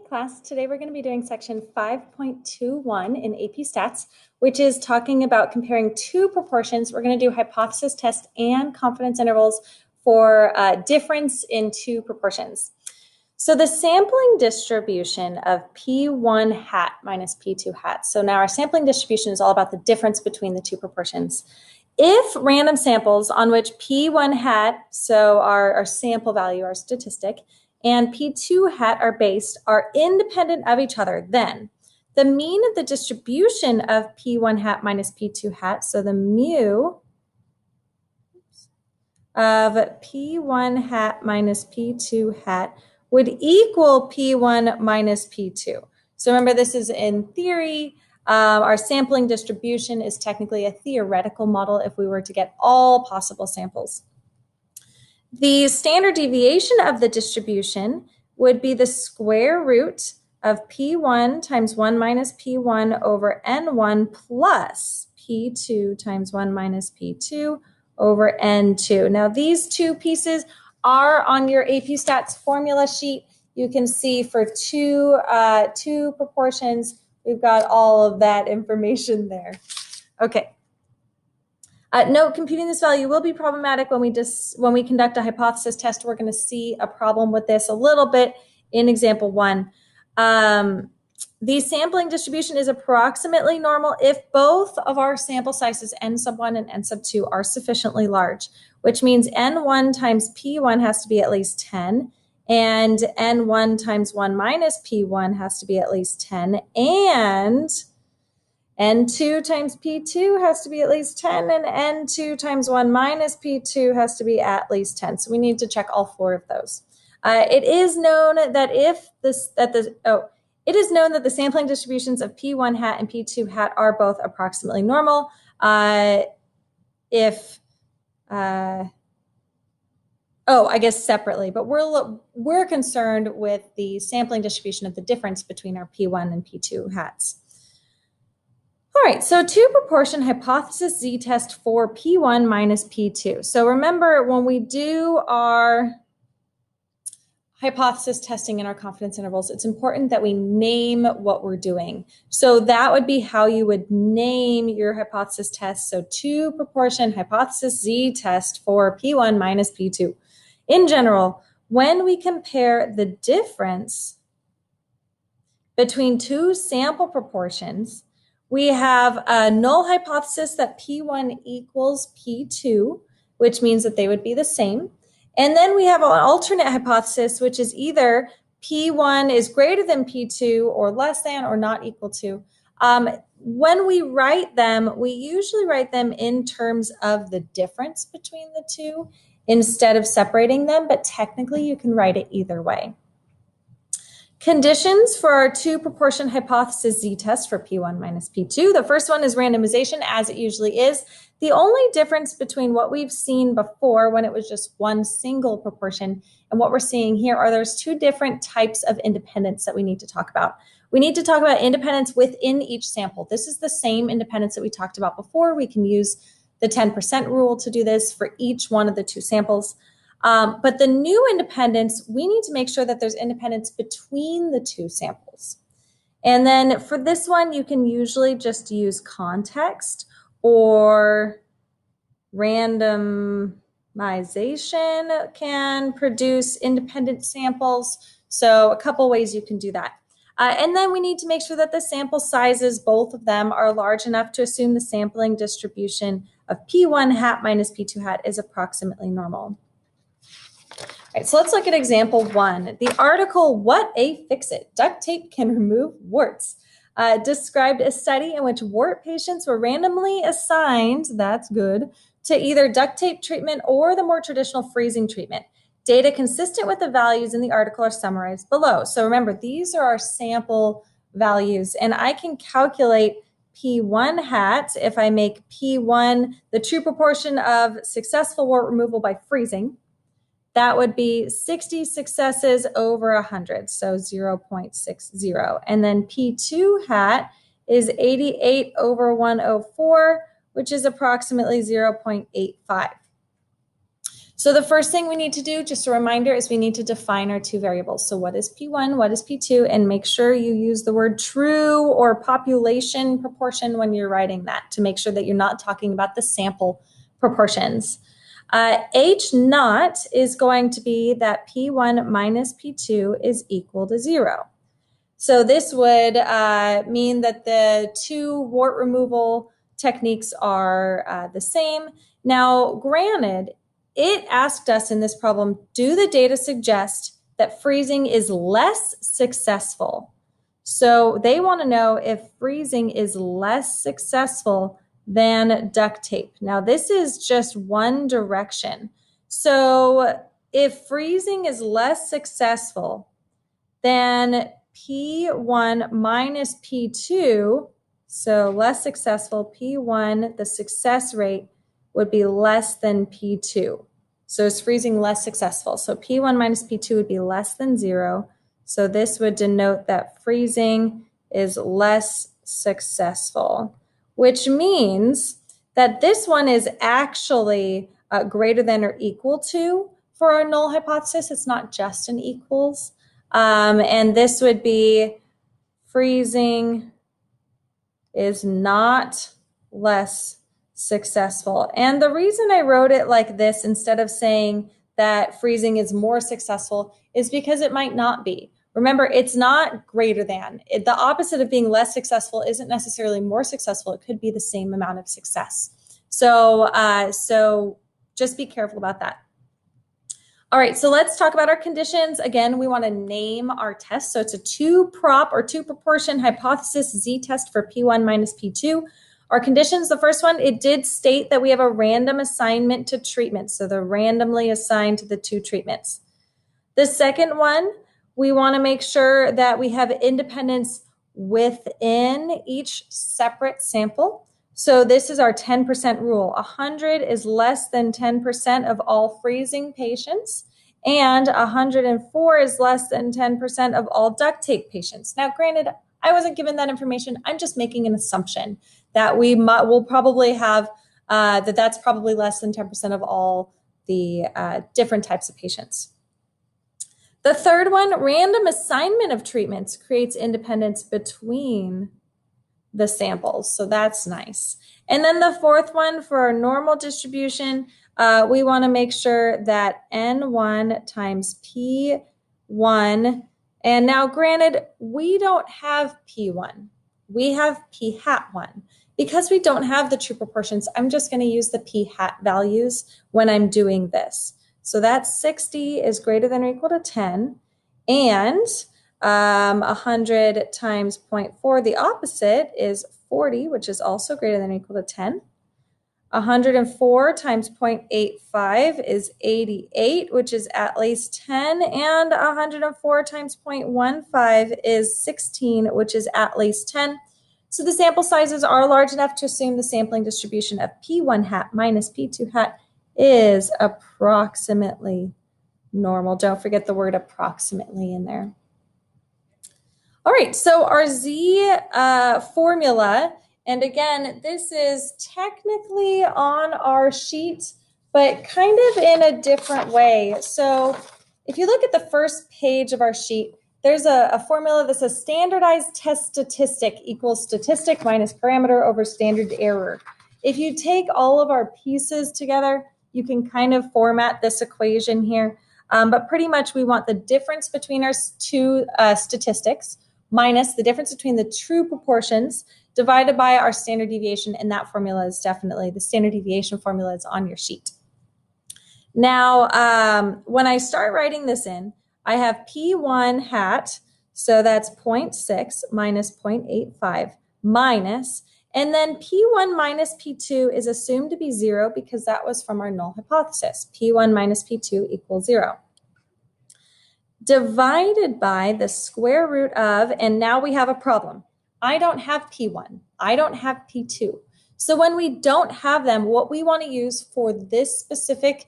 class. Today we're going to be doing section 5.21 in AP Stats, which is talking about comparing two proportions. We're going to do hypothesis test and confidence intervals for difference in two proportions. So the sampling distribution of P1 hat minus P2 hat. So now our sampling distribution is all about the difference between the two proportions. If random samples on which P1 hat, so our sample value, our statistic, and P2 hat are based are independent of each other, then the mean of the distribution of P1 hat minus P2 hat, so the mu of P1 hat minus P2 hat would equal P1 minus P2. So remember, this is in theory. Our sampling distribution is technically a theoretical model if we were to get all possible samples. The standard deviation of the distribution would be the square root of P1 times 1 minus P1 over N1 plus P2 times 1 minus P2 over N2. Now, these two pieces are on your AP Stats formula sheet. You can see for two proportions, we've got all of that information there. Okay. Note, computing this value will be problematic when we conduct a hypothesis test. We're going to see a problem with this a little bit in example 1. The sampling distribution is approximately normal if both of our sample sizes n sub 1 and n sub 2 are sufficiently large, which means n1 times p1 has to be at least 10, and n1 times 1 minus p1 has to be at least 10, and N2 times P2 has to be at least 10, and N2 times 1 minus P2 has to be at least 10. So we need to check all 4 of those. It is known that the sampling distributions of P1 hat and P2 hat are both approximately normal. I guess separately, but we're concerned with the sampling distribution of the difference between our P1 and P2 hats. All right, so two proportion hypothesis z-test for P1 minus P2. So remember, when we do our hypothesis testing and our confidence intervals, it's important that we name what we're doing. So that would be how you would name your hypothesis test. So two proportion hypothesis z-test for P1 minus P2. In general, when we compare the difference between two sample proportions, we have a null hypothesis that P1 equals P2, which means that they would be the same. And then we have an alternate hypothesis, which is either P1 is greater than P2 or less than or not equal to. When we write them, we usually write them in terms of the difference between the two instead of separating them, but technically you can write it either way. Conditions for our two proportion hypothesis z-test for P1 minus P2. The first one is randomization, as it usually is. The only difference between what we've seen before when it was just one single proportion and what we're seeing here are there's two different types of independence that we need to talk about. We need to talk about independence within each sample. This is the same independence that we talked about before. We can use the 10% rule to do this for each one of the two samples. But the new independence, we need to make sure that there's independence between the two samples. And then for this one, you can usually just use context or randomization can produce independent samples. So a couple ways you can do that. And then we need to make sure that the sample sizes, both of them, are large enough to assume the sampling distribution of P1 hat minus P2 hat is approximately normal. All right, so let's look at example 1. The article, What a Fix-It, Duct Tape Can Remove Warts, described a study in which wart patients were randomly assigned, that's good, to either duct tape treatment or the more traditional freezing treatment. Data consistent with the values in the article are summarized below. So remember, these are our sample values, and I can calculate P1 hat if I make P1 the true proportion of successful wart removal by freezing. That would be 60 successes over 100, so 0.60. And then P2 hat is 88 over 104, which is approximately 0.85. So the first thing we need to do, just a reminder, is we need to define our two variables. So what is P1, what is P2, and make sure you use the word true or population proportion when you're writing that to make sure that you're not talking about the sample proportions. H naught is going to be that P1 minus P2 is equal to 0. So this would mean that the two wart removal techniques are the same. Now, granted, it asked us in this problem, do the data suggest that freezing is less successful? So they want to know if freezing is less successful than duct tape. Now, this is just one direction. So if freezing is less successful, then P1 minus P2, so less successful, P1, the success rate would be less than P2. So is freezing less successful? So P1 minus P2 would be less than 0. So this would denote that freezing is less successful, which means that this one is actually greater than or equal to for our null hypothesis. It's not just an equals. And this would be freezing is not less successful. And the reason I wrote it like this instead of saying that freezing is more successful is because it might not be. Remember, it's not greater than. The opposite of being less successful isn't necessarily more successful. It could be the same amount of success. So just be careful about that. All right, so let's talk about our conditions. Again, we want to name our test. So it's a two-prop or two-proportion hypothesis z-test for P1 minus P2. Our conditions, the first one, it did state that we have a random assignment to treatments. So they're randomly assigned to the two treatments. The second one, we want to make sure that we have independence within each separate sample. So this is our 10% rule. 100 is less than 10% of all freezing patients, and 104 is less than 10% of all duct tape patients. Now, granted, I wasn't given that information. I'm just making an assumption that we'll probably have, that's probably less than 10% of all the different types of patients. The third one, random assignment of treatments creates independence between the samples. So that's nice. And then the fourth one, for our normal distribution, we want to make sure that N1 times P1. And now granted, we don't have P1. We have P hat 1. Because we don't have the true proportions, I'm just going to use the P hat values when I'm doing this. So that 60 is greater than or equal to 10. And 100 times 0.4, the opposite is 40, which is also greater than or equal to 10. 104 times 0.85 is 88, which is at least 10. And 104 times 0.15 is 16, which is at least 10. So the sample sizes are large enough to assume the sampling distribution of P1 hat minus P2 hat is approximately normal. Don't forget the word approximately in there. All right, so our Z formula, and again, this is technically on our sheet, but kind of in a different way. So if you look at the first page of our sheet, there's a formula that says standardized test statistic equals statistic minus parameter over standard error. If you take all of our pieces together, you can kind of format this equation here. But pretty much we want the difference between our two statistics minus the difference between the true proportions divided by our standard deviation, and that formula is definitely, the standard deviation formula is on your sheet. Now, when I start writing this in, I have P1 hat, so that's 0.6 minus 0.85 minus, and then P1 minus P2 is assumed to be 0 because that was from our null hypothesis. P1 minus P2 equals 0. Divided by the square root of, and now we have a problem. I don't have P1. I don't have P2. So when we don't have them, what we want to use for this specific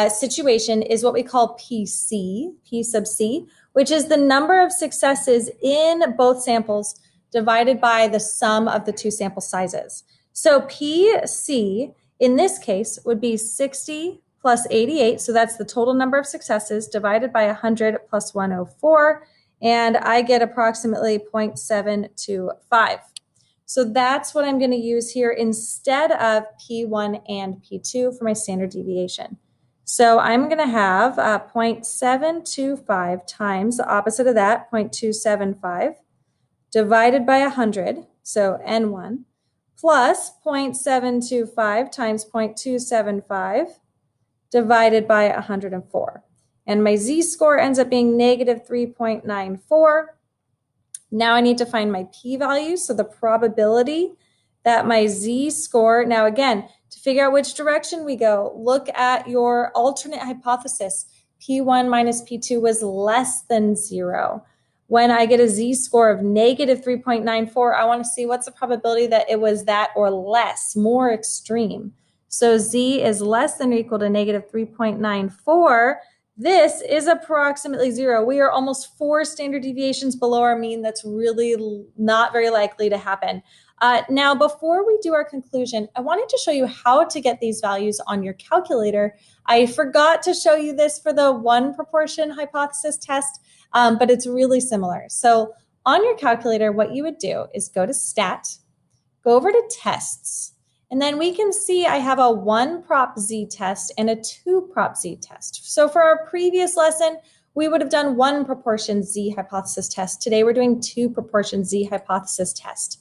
situation is what we call PC, P sub C, which is the number of successes in both samples divided by the sum of the two sample sizes. So PC in this case would be 60 plus 88. So that's the total number of successes divided by 100 plus 104. And I get approximately 0.725. So that's what I'm going to use here instead of P1 and P2 for my standard deviation. So I'm going to have 0.725 times the opposite of that, 0.275, divided by 100, so N1, plus 0.725 times 0.275 divided by 104. And my z-score ends up being negative 3.94. Now I need to find my p-value, so the probability that my z-score, now again, to figure out which direction we go, look at your alternate hypothesis. P1 minus P2 was less than 0. When I get a z-score of negative 3.94, I want to see what's the probability that it was that or less, more extreme. So z is less than or equal to negative 3.94. This is approximately 0. We are almost 4 standard deviations below our mean. That's really not very likely to happen. Now, before we do our conclusion, I wanted to show you how to get these values on your calculator. I forgot to show you this for the one proportion hypothesis test, but it's really similar. So on your calculator, what you would do is go to Stat, go over to Tests, and then we can see I have a 1 prop z test and a 2 prop z test. So for our previous lesson, we would have done 1 proportion z hypothesis test. Today we're doing 2 proportion z hypothesis test.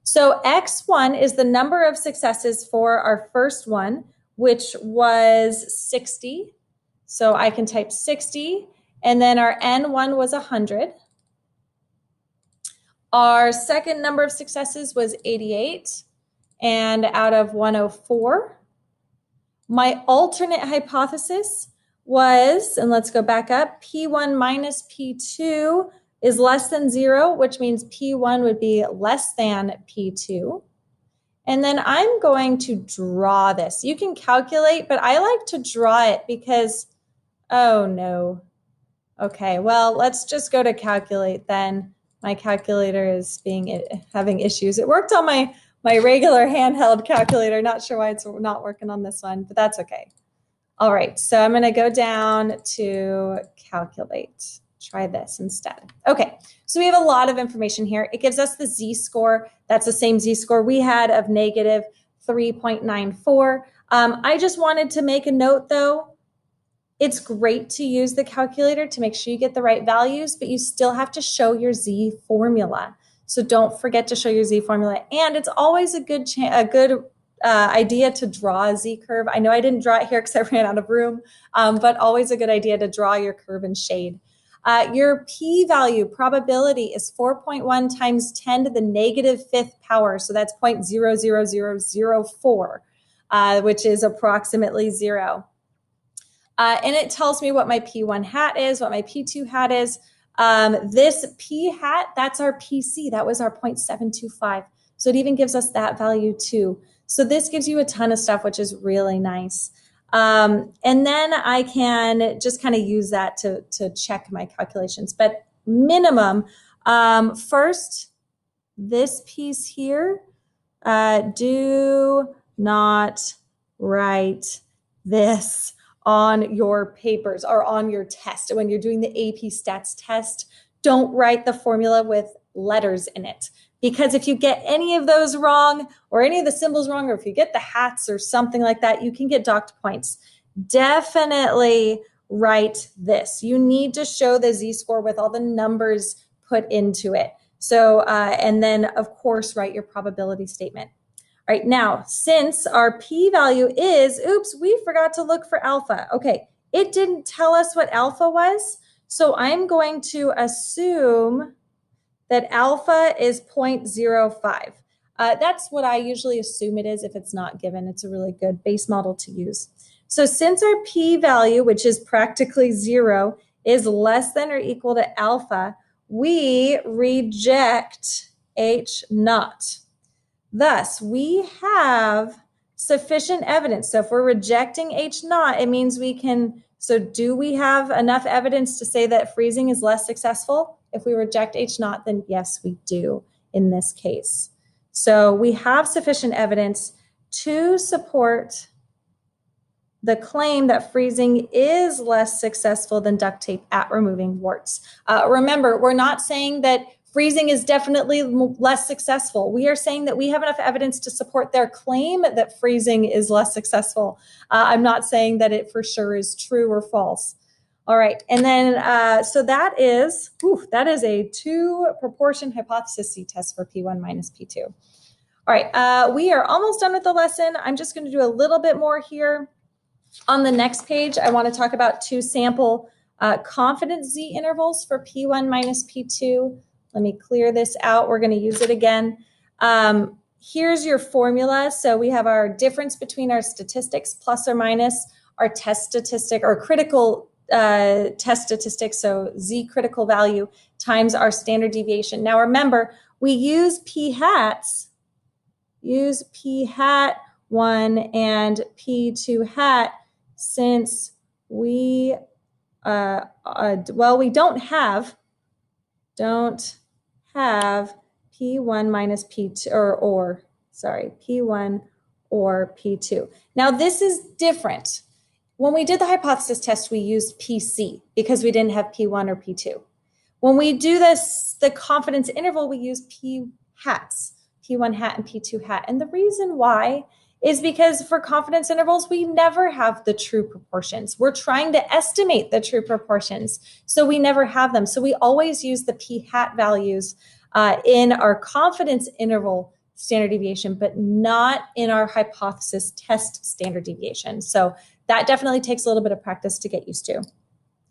So x1 is the number of successes for our first one, which was 60. So I can type 60, and then our n1 was 100. Our second number of successes was 88, and out of 104. My alternate hypothesis was, and let's go back up, P1 minus P2 is less than 0, which means P1 would be less than P2. And then I'm going to draw this. You can calculate, but I like to draw it because, oh no. Okay, well, let's just go to calculate then. My calculator is having issues. It worked on my regular handheld calculator. Not sure why it's not working on this one, but that's okay. All right, so I'm going to go down to calculate. Try this instead. Okay, so we have a lot of information here. It gives us the z-score. That's the same z-score we had of negative 3.94. I just wanted to make a note, though. It's great to use the calculator to make sure you get the right values, but you still have to show your z formula. So don't forget to show your z formula. And it's always a good idea to draw a z-curve. I know I didn't draw it here because I ran out of room, but always a good idea to draw your curve in shade. Your p-value probability is 4.1 times 10 to the negative 5th power. So that's 0.00004, which is approximately 0. And it tells me what my P1 hat is, what my P2 hat is. This P hat, that's our PC. That was our 0.725. So it even gives us that value too. So this gives you a ton of stuff, which is really nice. And then I can just kind of use that to check my calculations. But minimum, first, this piece here, do not write this on your papers or on your test. When you're doing the AP Stats test, don't write the formula with letters in it. Because if you get any of those wrong or any of the symbols wrong, or if you get the hats or something like that, you can get docked points. Definitely write this. You need to show the z-score with all the numbers put into it. So, and then of course, write your probability statement. All right, now, since our p-value is, oops, we forgot to look for alpha. Okay, it didn't tell us what alpha was, so I'm going to assume that alpha is 0.05. That's what I usually assume it is if it's not given. It's a really good base model to use. So since our p-value, which is practically 0, is less than or equal to alpha, we reject H naught. Thus, we have sufficient evidence. So if we're rejecting H naught, it means we can, so do we have enough evidence to say that freezing is less successful? If we reject H naught, then yes, we do in this case. So we have sufficient evidence to support the claim that freezing is less successful than duct tape at removing warts. Remember, we're not saying that freezing is definitely less successful. We are saying that we have enough evidence to support their claim that freezing is less successful. I'm not saying that it for sure is true or false. All right, and then so that is a two proportion hypothesis C test for P1 minus P2. All right, we are almost done with the lesson. I'm just going to do a little bit more here. On the next page, I want to talk about two sample confidence Z intervals for P1 minus P2. Let me clear this out. We're going to use it again. Here's your formula. So we have our difference between our statistics plus or minus our test statistic or critical test statistics, so Z critical value times our standard deviation. Now remember, we use P hats, use P hat 1 and P2 hat since we, we don't have P1 minus P2 P1 or P2. Now this is different. When we did the hypothesis test, we used PC because we didn't have P1 or P2. When we do the confidence interval, we use P hats, P1 hat and P2 hat. And the reason why is because for confidence intervals, we never have the true proportions. We're trying to estimate the true proportions, so we never have them. So we always use the P hat values in our confidence interval standard deviation, but not in our hypothesis test standard deviation. So that definitely takes a little bit of practice to get used to.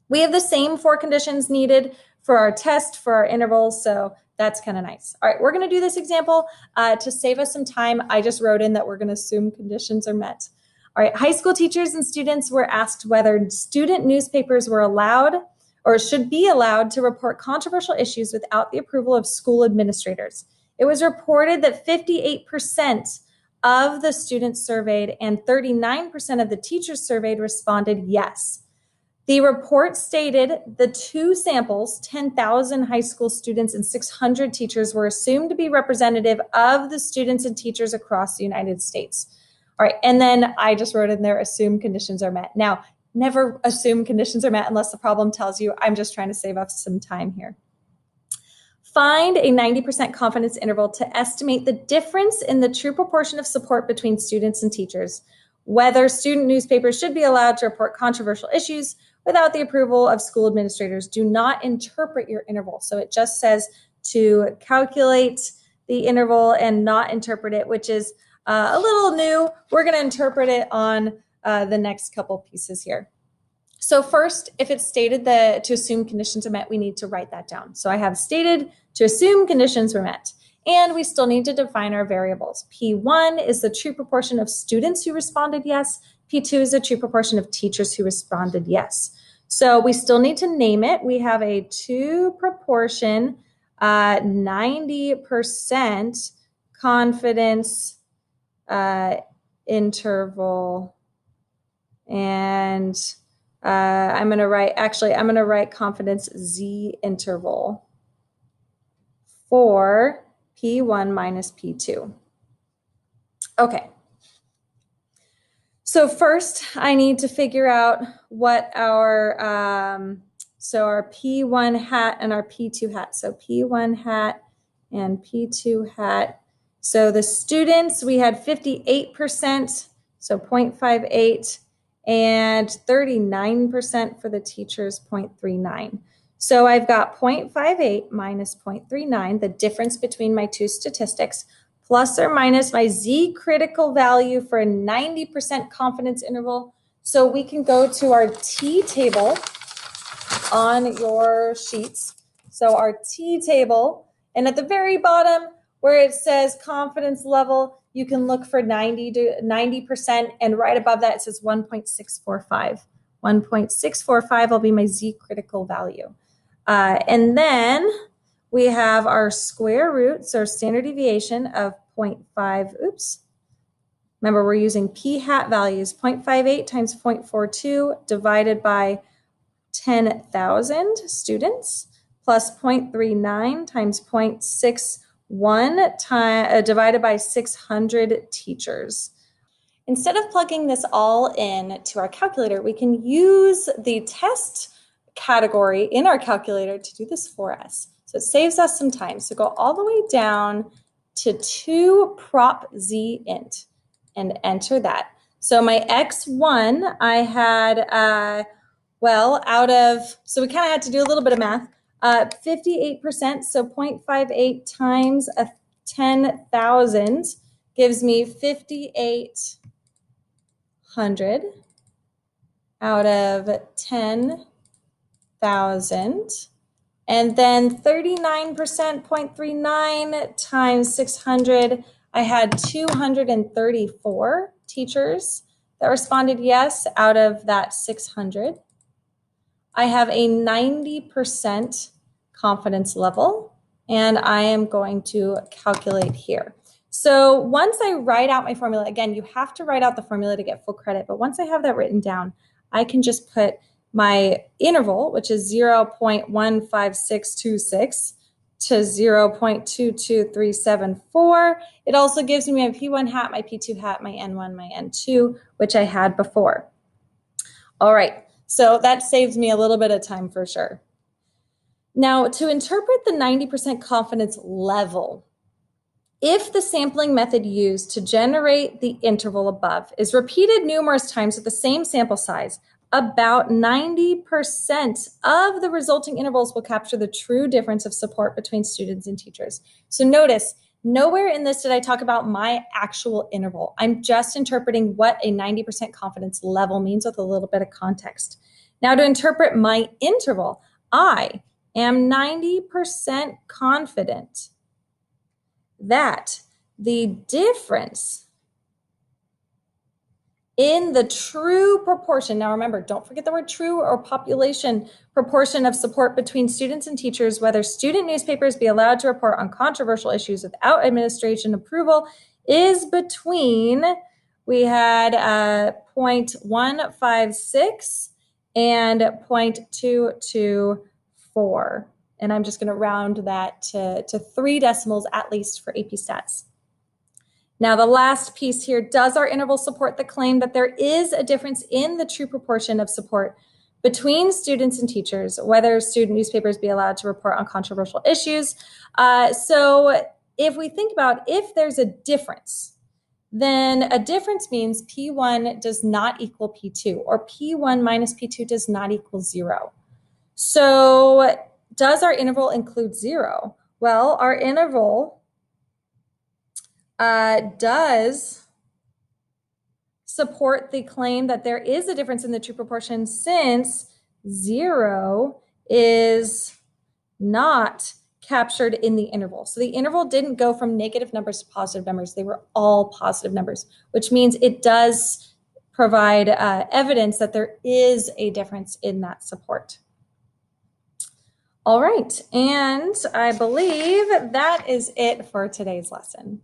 We have the same 4 conditions needed for our test, for our intervals, so that's kind of nice. All right, we're going to do this example to save us some time. I just wrote in that we're going to assume conditions are met. All right, high school teachers and students were asked whether student newspapers were allowed or should be allowed to report controversial issues without the approval of school administrators. It was reported that 58% of the students surveyed and 39% of the teachers surveyed responded yes. The report stated the two samples, 10,000 high school students and 600 teachers, were assumed to be representative of the students and teachers across the United States. All right, and then I just wrote in there, assume conditions are met. Now, never assume conditions are met unless the problem tells you. I'm just trying to save us some time here. Find a 90% confidence interval to estimate the difference in the true proportion of support between students and teachers, whether student newspapers should be allowed to report controversial issues without the approval of school administrators. Do not interpret your interval. So it just says to calculate the interval and not interpret it, which is a little new. We're going to interpret it on the next couple pieces here. So first, if it's stated that to assume conditions are met, we need to write that down. So I have stated to assume conditions were met. And we still need to define our variables. P1 is the true proportion of students who responded yes. P2 is the true proportion of teachers who responded yes. So we still need to name it. We have a two proportion 90% confidence interval. And I'm going to write confidence Z interval for P1 minus P2. Okay. So first I need to figure out what our P1 hat and our P2 hat. So P1 hat and P2 hat. So the students, we had 58%, so 0.58, and 39% for the teachers, 0.39. So I've got 0.58 minus 0.39, the difference between my two statistics, plus or minus my Z critical value for a 90% confidence interval. So we can go to our T table on your sheets. So our T table, and at the very bottom where it says confidence level, you can look for 90%, and right above that it says 1.645. 1.645 will be my Z critical value. And then we have our square root, so standard deviation of 0.5, Remember, we're using P hat values, 0.58 times 0.42 divided by 10,000 students, plus 0.39 times 0.61 divided by 600 teachers. Instead of plugging this all in to our calculator, we can use the test category in our calculator to do this for us. So it saves us some time. So go all the way down to 2 prop z int and enter that. So my x1, I had, so we kind of had to do a little bit of math. 58%, so 0.58 times 10,000 gives me 5,800 out of 10,000. And then 39%, 0.39 times 600, I had 234 teachers that responded yes out of that 600. I have a 90% confidence level, and I am going to calculate here. So once I write out my formula, again, you have to write out the formula to get full credit, but once I have that written down, I can just put my interval, which is 0.15626 to 0.22374. It also gives me my P1 hat, my P2 hat, my N1, my N2, which I had before. All right, so that saves me a little bit of time for sure. Now, to interpret the 90% confidence level, if the sampling method used to generate the interval above is repeated numerous times with the same sample size, about 90% of the resulting intervals will capture the true difference of support between students and teachers. So notice, nowhere in this did I talk about my actual interval. I'm just interpreting what a 90% confidence level means with a little bit of context. Now, to interpret my interval, I am 90% confident that the difference in the true proportion, now remember, don't forget the word true or population proportion of support between students and teachers, whether student newspapers be allowed to report on controversial issues without administration approval, is between, we had 0.156 and 0.224. And I'm just going to round that to 3 decimals at least for AP Stats. Now, the last piece here, does our interval support the claim that there is a difference in the true proportion of support between students and teachers, whether student newspapers be allowed to report on controversial issues? So if we think about if there's a difference, then a difference means P1 does not equal P2, or P1 minus P2 does not equal 0. So does our interval include 0? Well, our interval does support the claim that there is a difference in the true proportion, since 0 is not captured in the interval. So the interval didn't go from negative numbers to positive numbers. They were all positive numbers, which means it does provide evidence that there is a difference in that support. All right, and I believe that is it for today's lesson.